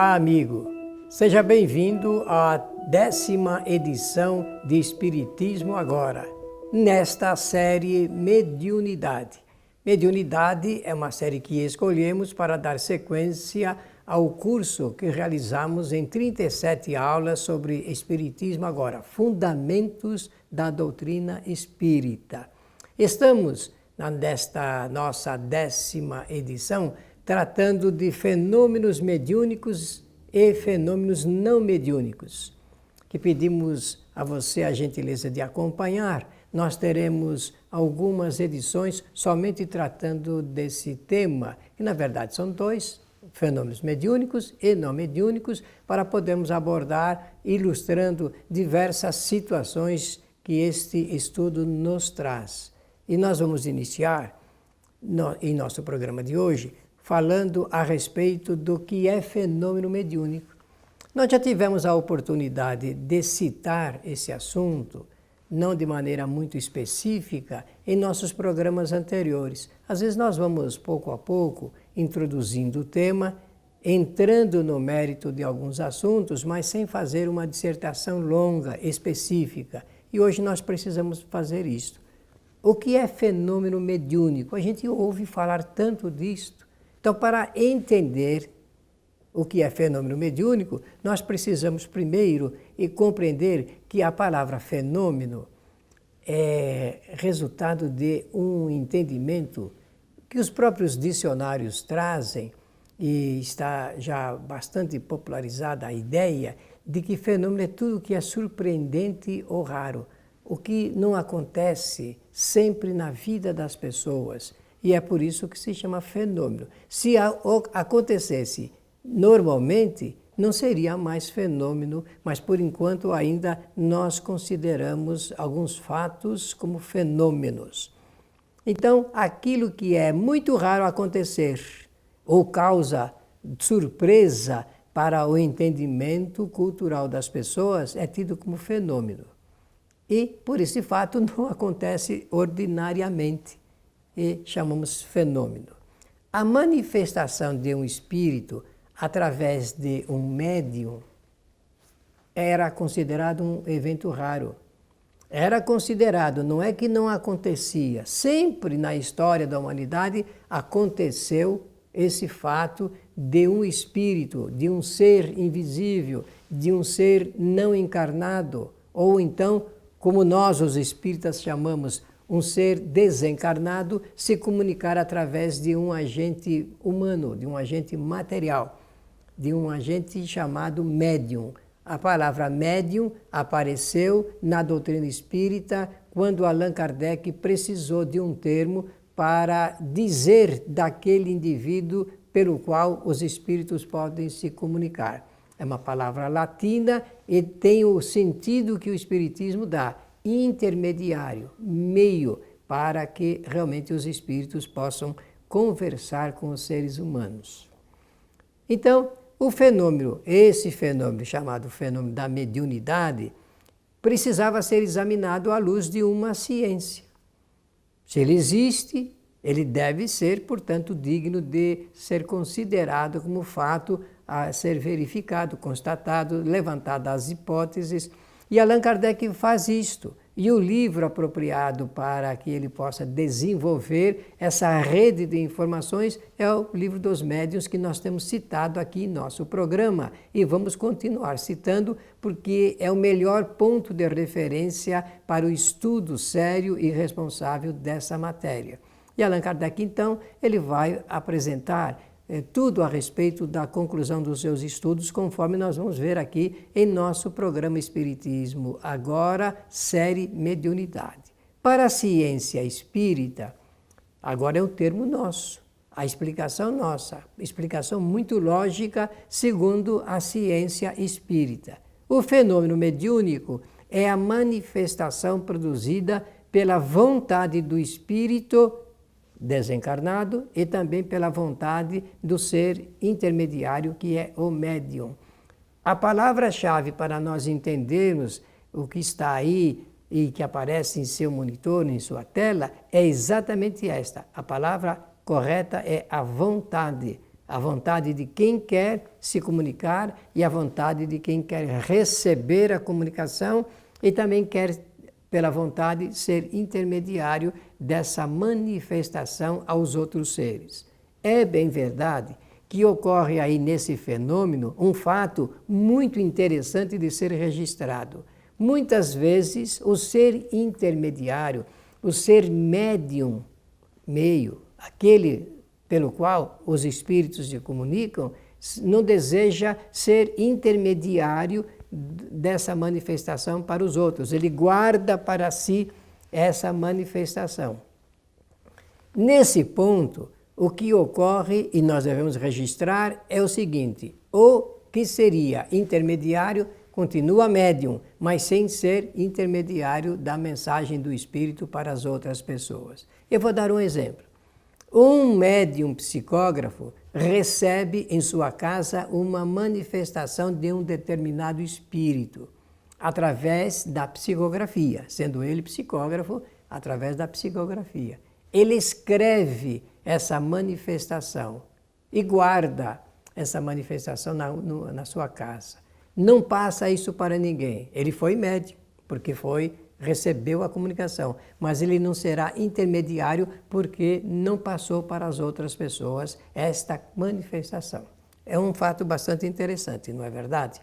Olá, amigo! Seja bem-vindo à 10ª edição de Espiritismo Agora, nesta série Mediunidade. Mediunidade é uma série que escolhemos para dar sequência ao curso que realizamos em 37 aulas sobre Espiritismo Agora, Fundamentos da Doutrina Espírita. Estamos, nesta nossa 10ª edição, tratando de fenômenos mediúnicos e fenômenos não mediúnicos, que pedimos a você a gentileza de acompanhar. Nós teremos algumas edições somente tratando desse tema, que na verdade são dois, fenômenos mediúnicos e não mediúnicos, para podermos abordar, ilustrando diversas situações que este estudo nos traz. E nós vamos iniciar, em nosso programa de hoje, falando a respeito do que é fenômeno mediúnico. Nós já tivemos a oportunidade de citar esse assunto, não de maneira muito específica, em nossos programas anteriores. Às vezes nós vamos, pouco a pouco, introduzindo o tema, entrando no mérito de alguns assuntos, mas sem fazer uma dissertação longa, específica. E hoje nós precisamos fazer isto. O que é fenômeno mediúnico? A gente ouve falar tanto disto. Então, para entender o que é fenômeno mediúnico, nós precisamos primeiro compreender que a palavra fenômeno é resultado de um entendimento que os próprios dicionários trazem, e está já bastante popularizada a ideia de que fenômeno é tudo que é surpreendente ou raro, o que não acontece sempre na vida das pessoas. E é por isso que se chama fenômeno. Se acontecesse normalmente, não seria mais fenômeno, mas por enquanto ainda nós consideramos alguns fatos como fenômenos. Então, aquilo que é muito raro acontecer ou causa surpresa para o entendimento cultural das pessoas é tido como fenômeno. E por esse fato não acontece ordinariamente. E chamamos fenômeno. A manifestação de um espírito através de um médium era considerado um evento raro. Era considerado, não é que não acontecia, sempre na história da humanidade aconteceu esse fato de um espírito, de um ser invisível, de um ser não encarnado, ou então, como nós os espíritas chamamos, um ser desencarnado se comunicar através de um agente humano, de um agente material, de um agente chamado médium. A palavra médium apareceu na doutrina espírita quando Allan Kardec precisou de um termo para dizer daquele indivíduo pelo qual os espíritos podem se comunicar. É uma palavra latina e tem o sentido que o espiritismo dá. Intermediário, meio, para que realmente os espíritos possam conversar com os seres humanos. Então, esse fenômeno chamado fenômeno da mediunidade, precisava ser examinado à luz de uma ciência. Se ele existe, ele deve ser, portanto, digno de ser considerado como fato a ser verificado, constatado, levantado as hipóteses. E Allan Kardec faz isto. E o livro apropriado para que ele possa desenvolver essa rede de informações é o Livro dos Médiuns, que nós temos citado aqui em nosso programa. E vamos continuar citando, porque é o melhor ponto de referência para o estudo sério e responsável dessa matéria. E Allan Kardec, então, ele vai apresentar tudo a respeito da conclusão dos seus estudos, conforme nós vamos ver aqui em nosso programa Espiritismo Agora, série Mediunidade. Para a ciência espírita, agora é um termo nosso, a explicação nossa, explicação muito lógica segundo a ciência espírita. O fenômeno mediúnico é a manifestação produzida pela vontade do espírito desencarnado e também pela vontade do ser intermediário, que é o médium. A palavra-chave para nós entendermos o que está aí e que aparece em seu monitor, em sua tela, é exatamente esta. A palavra correta é a vontade. A vontade de quem quer se comunicar e a vontade de quem quer receber a comunicação e também quer, pela vontade, ser intermediário dessa manifestação aos outros seres. É bem verdade que ocorre aí nesse fenômeno um fato muito interessante de ser registrado. Muitas vezes o ser intermediário, o ser médium, meio, aquele pelo qual os espíritos se comunicam, não deseja ser intermediário dessa manifestação para os outros. Ele guarda para si essa manifestação. Nesse ponto, o que ocorre, e nós devemos registrar, é o seguinte: o que seria intermediário continua médium, mas sem ser intermediário da mensagem do espírito para as outras pessoas. Eu vou dar um exemplo. Um médium psicógrafo recebe em sua casa uma manifestação de um determinado espírito, através da psicografia, sendo ele psicógrafo, através da psicografia. Ele escreve essa manifestação e guarda essa manifestação na sua casa. Não passa isso para ninguém. Ele foi médium, porque recebeu a comunicação, mas ele não será intermediário porque não passou para as outras pessoas esta manifestação. É um fato bastante interessante, não é verdade?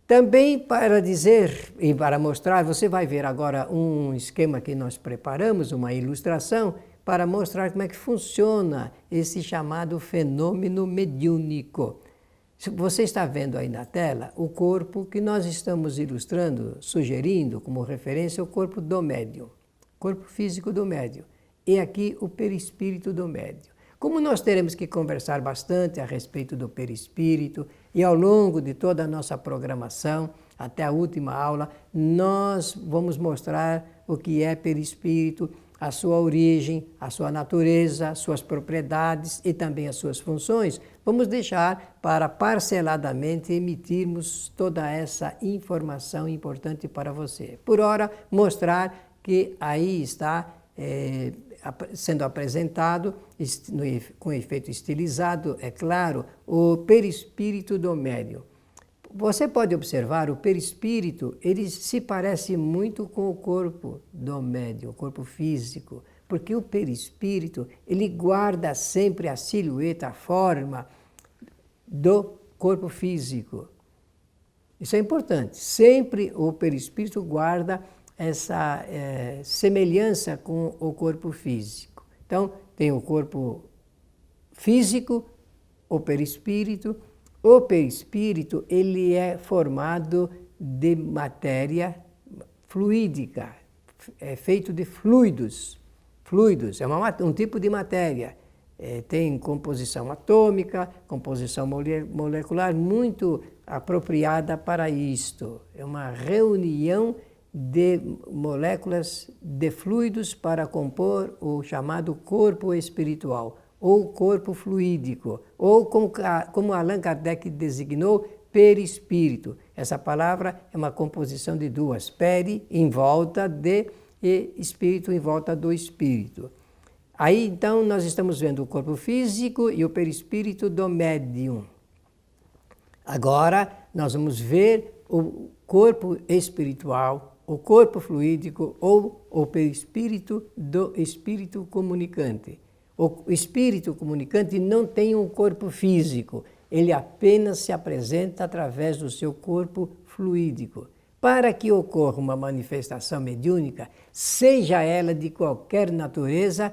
Também para dizer e para mostrar, você vai ver agora um esquema que nós preparamos, uma ilustração, para mostrar como é que funciona esse chamado fenômeno mediúnico. Você está vendo aí na tela o corpo que nós estamos ilustrando, sugerindo como referência o corpo do médium, corpo físico do médium, e aqui o perispírito do médium. Como nós teremos que conversar bastante a respeito do perispírito e ao longo de toda a nossa programação, até a última aula, nós vamos mostrar o que é perispírito, a sua origem, a sua natureza, suas propriedades e também as suas funções. Vamos deixar para parceladamente emitirmos toda essa informação importante para você. Por ora, mostrar que aí está sendo apresentado, com efeito estilizado, é claro, o perispírito do médium. Você pode observar, o perispírito, ele se parece muito com o corpo do médium, o corpo físico, porque o perispírito, ele guarda sempre a silhueta, a forma do corpo físico. Isso é importante, sempre o perispírito guarda essa semelhança com o corpo físico. Então, tem o corpo físico, o perispírito. O perispírito, ele é formado de matéria fluídica, é feito de fluidos. Fluidos é um tipo de matéria. Tem composição atômica, composição molecular muito apropriada para isto. É uma reunião de moléculas de fluidos para compor o chamado corpo espiritual, ou corpo fluídico, ou como Allan Kardec designou, perispírito. Essa palavra é uma composição de duas, peri, em volta de, e espírito, em volta do espírito. Aí, então, nós estamos vendo o corpo físico e o perispírito do médium. Agora, nós vamos ver o corpo espiritual, o corpo fluídico ou o perispírito do espírito comunicante. O espírito comunicante não tem um corpo físico, ele apenas se apresenta através do seu corpo fluídico. Para que ocorra uma manifestação mediúnica, seja ela de qualquer natureza,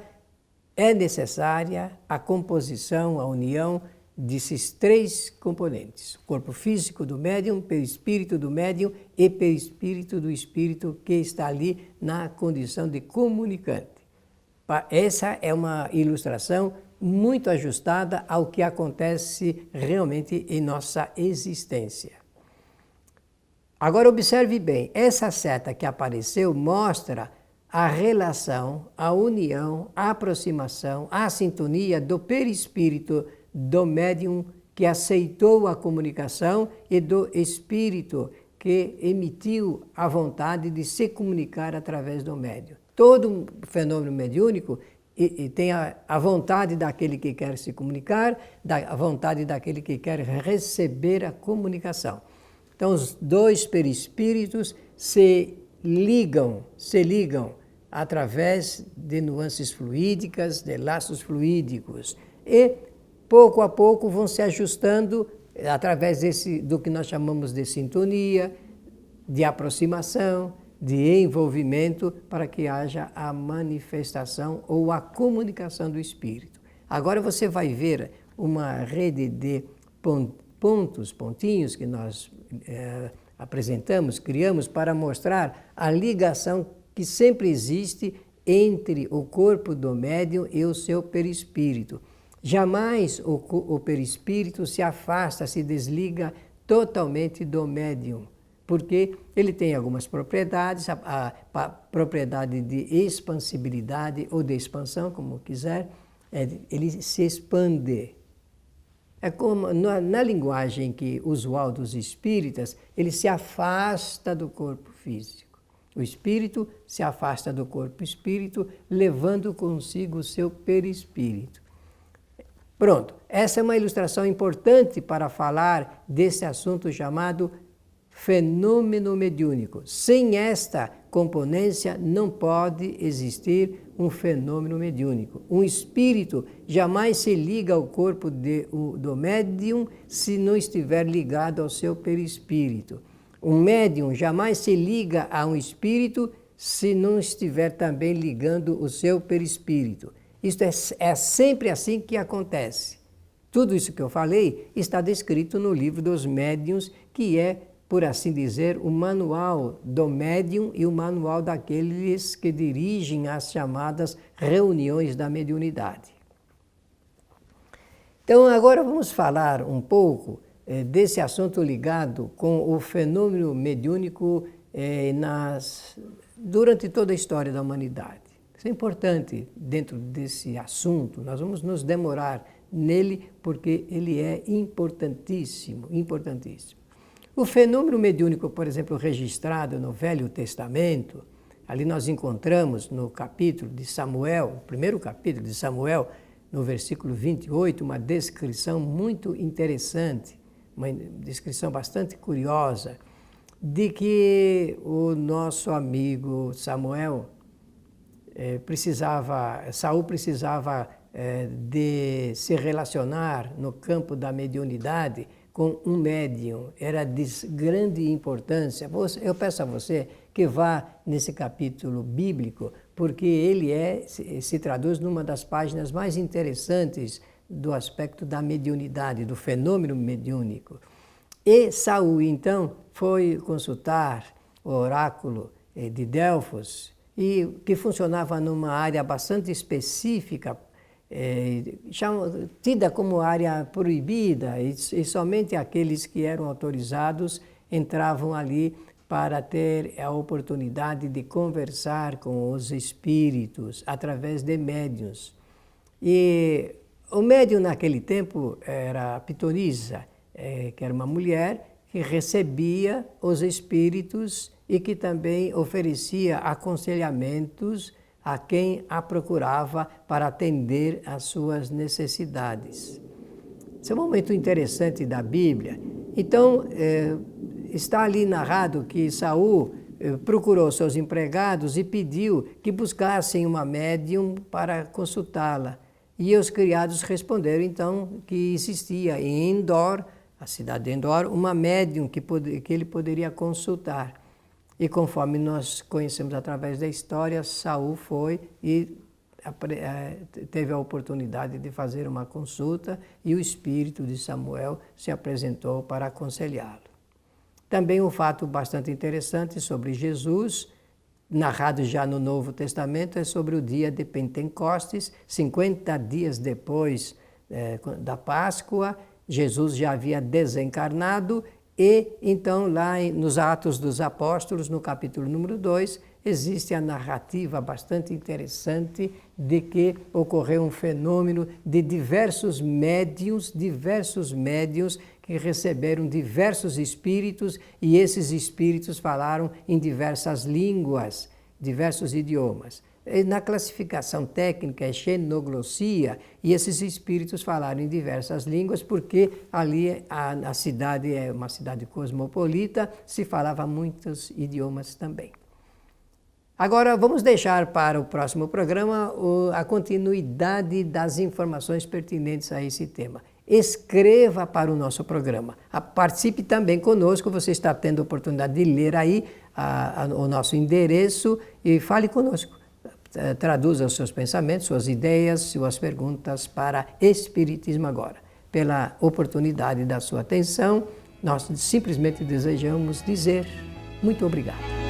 é necessária a composição, a união desses três componentes: o corpo físico do médium, perispírito do médium e perispírito do espírito que está ali na condição de comunicante. Essa é uma ilustração muito ajustada ao que acontece realmente em nossa existência. Agora observe bem, essa seta que apareceu mostra a relação, a união, a aproximação, a sintonia do perispírito do médium que aceitou a comunicação e do espírito que emitiu a vontade de se comunicar através do médium. Todo fenômeno mediúnico e tem a vontade daquele que quer se comunicar, a vontade daquele que quer receber a comunicação. Então, os dois perispíritos se ligam através de nuances fluídicas, de laços fluídicos, e pouco a pouco vão se ajustando através do que nós chamamos de sintonia, de aproximação, de envolvimento, para que haja a manifestação ou a comunicação do Espírito. Agora você vai ver uma rede de pontinhos que nós apresentamos, criamos para mostrar a ligação que sempre existe entre o corpo do médium e o seu perispírito. Jamais o perispírito se afasta, se desliga totalmente do médium, porque ele tem algumas propriedades, a propriedade de expansibilidade ou de expansão, como quiser, ele se expande. É como na linguagem usual dos espíritas, ele se afasta do corpo físico. O espírito se afasta do corpo espírito, levando consigo o seu perispírito. Pronto, essa é uma ilustração importante para falar desse assunto chamado fenômeno mediúnico. Sem esta componência não pode existir um fenômeno mediúnico. Um espírito jamais se liga ao corpo do médium se não estiver ligado ao seu perispírito. Um médium jamais se liga a um espírito se não estiver também ligando o seu perispírito. Isto é sempre assim que acontece. Tudo isso que eu falei está descrito no livro dos médiuns, que é, por assim dizer, o manual do médium e o manual daqueles que dirigem as chamadas reuniões da mediunidade. Então, agora vamos falar um pouco desse assunto ligado com o fenômeno mediúnico durante toda a história da humanidade. Isso é importante dentro desse assunto, nós vamos nos demorar nele porque ele é importantíssimo, importantíssimo. O fenômeno mediúnico, por exemplo, registrado no Velho Testamento, ali nós encontramos no capítulo de Samuel, o primeiro capítulo de Samuel, no versículo 28, uma descrição muito interessante, uma descrição bastante curiosa, de que o nosso amigo Samuel Saul precisava de se relacionar no campo da mediunidade com um médium, era de grande importância. Eu peço a você que vá nesse capítulo bíblico, porque ele se traduz numa das páginas mais interessantes do aspecto da mediunidade, do fenômeno mediúnico. E Saul, então, foi consultar o oráculo de Delfos, que funcionava numa área bastante específica, tida como área proibida, e somente aqueles que eram autorizados entravam ali para ter a oportunidade de conversar com os espíritos através de médiuns. E o médium naquele tempo era a pitonisa, que era uma mulher que recebia os espíritos e que também oferecia aconselhamentos a quem a procurava para atender às suas necessidades. Esse é um momento interessante da Bíblia. Então, está ali narrado que Saul procurou seus empregados e pediu que buscassem uma médium para consultá-la. E os criados responderam, então, que existia em Endor, a cidade de Endor, uma médium que ele poderia consultar. E conforme nós conhecemos através da história, Saul foi e teve a oportunidade de fazer uma consulta e o espírito de Samuel se apresentou para aconselhá-lo. Também um fato bastante interessante sobre Jesus, narrado já no Novo Testamento, é sobre o dia de Pentecostes, 50 dias depois da Páscoa. Jesus já havia desencarnado e então lá nos Atos dos Apóstolos, no capítulo número 2, existe a narrativa bastante interessante de que ocorreu um fenômeno de diversos médiuns que receberam diversos espíritos e esses espíritos falaram em diversas línguas, diversos idiomas. Na classificação técnica é xenoglossia, e esses espíritos falaram em diversas línguas, porque ali a cidade é uma cidade cosmopolita, se falava muitos idiomas também. Agora vamos deixar para o próximo programa a continuidade das informações pertinentes a esse tema. Escreva para o nosso programa. Participe também conosco, você está tendo a oportunidade de ler aí o nosso endereço e fale conosco. Traduza os seus pensamentos, suas ideias, suas perguntas para Espiritismo Agora. Pela oportunidade da sua atenção, nós simplesmente desejamos dizer muito obrigado.